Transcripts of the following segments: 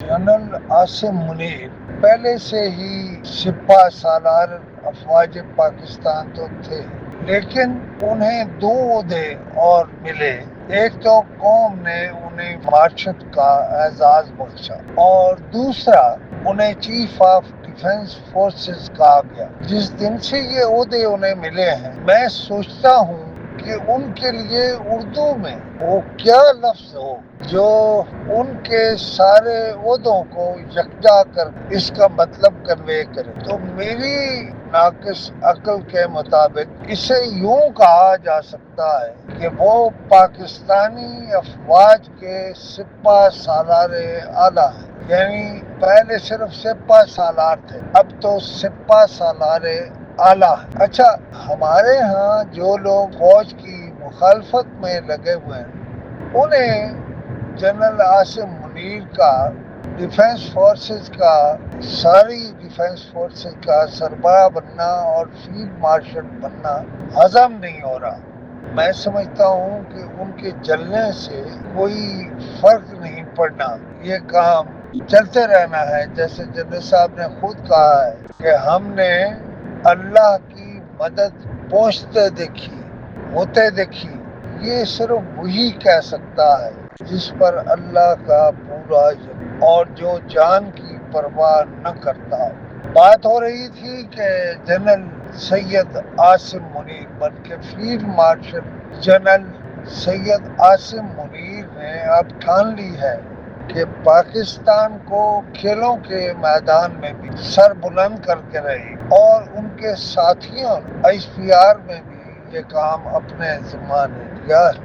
General Asim Munir पहले से ही सिपा सालार अफवाज पाकिस्तान तो थे, लेकिन उन्हें दो ओहदे और मिले। एक तो कौम ने उन्हें मार्शल का एजाज बख्शा और दूसरा उन्हें चीफ ऑफ डिफेंस फोर्सेस कहा गया। जिस दिन से ये ओहदे उन्हें मिले हैं, मैं सोचता हूँ कि उनके लिए उर्दू में वो क्या लफ्ज हो जो उनके सारे ओहदों को यकजा कर इसका मतलब कन्वे करे। तो मेरी नाकिस अक्ल के मुताबिक इसे यूं कहा जा सकता है कि वो पाकिस्तानी अफवाज के सिपा सालार आला है। यानी पहले सिर्फ सिपा सालार थे, अब तो सिपा सालार आला है। अच्छा, हमारे यहाँ जो लोग फौज की मुखालफत में लगे हुए हैं, उन्हें जनरल आसिम मुनीर का डिफेंस फोर्सेस का सारी डिफेंस फोर्सेस का सरबराह बनना और फील्ड मार्शल बनना हजम नहीं हो रहा। मैं समझता हूँ कि उनके जलने से कोई फर्क नहीं पड़ना, ये काम चलते रहना है। जैसे जनरल साहब ने खुद कहा है कि हमने अल्लाह की मदद पहुंचते देखी, होते देखी। ये सिर्फ वही कह सकता है जिस पर अल्लाह का पूरा यकीन और जो जान की परवाह न करता। बात हो रही थी कि जनरल सैयद आसिम मुनीर बल्कि field marshal general Syed Asim Munir ने अब ठान ली है कि पाकिस्तान को खेलों के मैदान में भी सर बुलंद करके रहे और उनके साथियों IPR में भी ये काम अपने ज़िम्मा ने लिया है।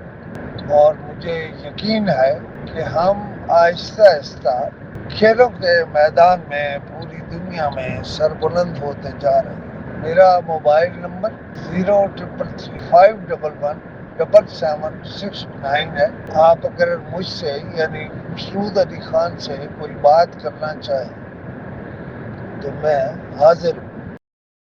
और मुझे यकीन है कि हम आहिस्ता आहिस्ता खेलों के मैदान में पूरी दुनिया में सरबुलंद होते जा रहे हैं। मेरा मोबाइल नंबर 0333511769 है। आप अगर मुझसे यानी मसरूद अली खान से कोई बात करना चाहें तो मैं हाजिर हूँ।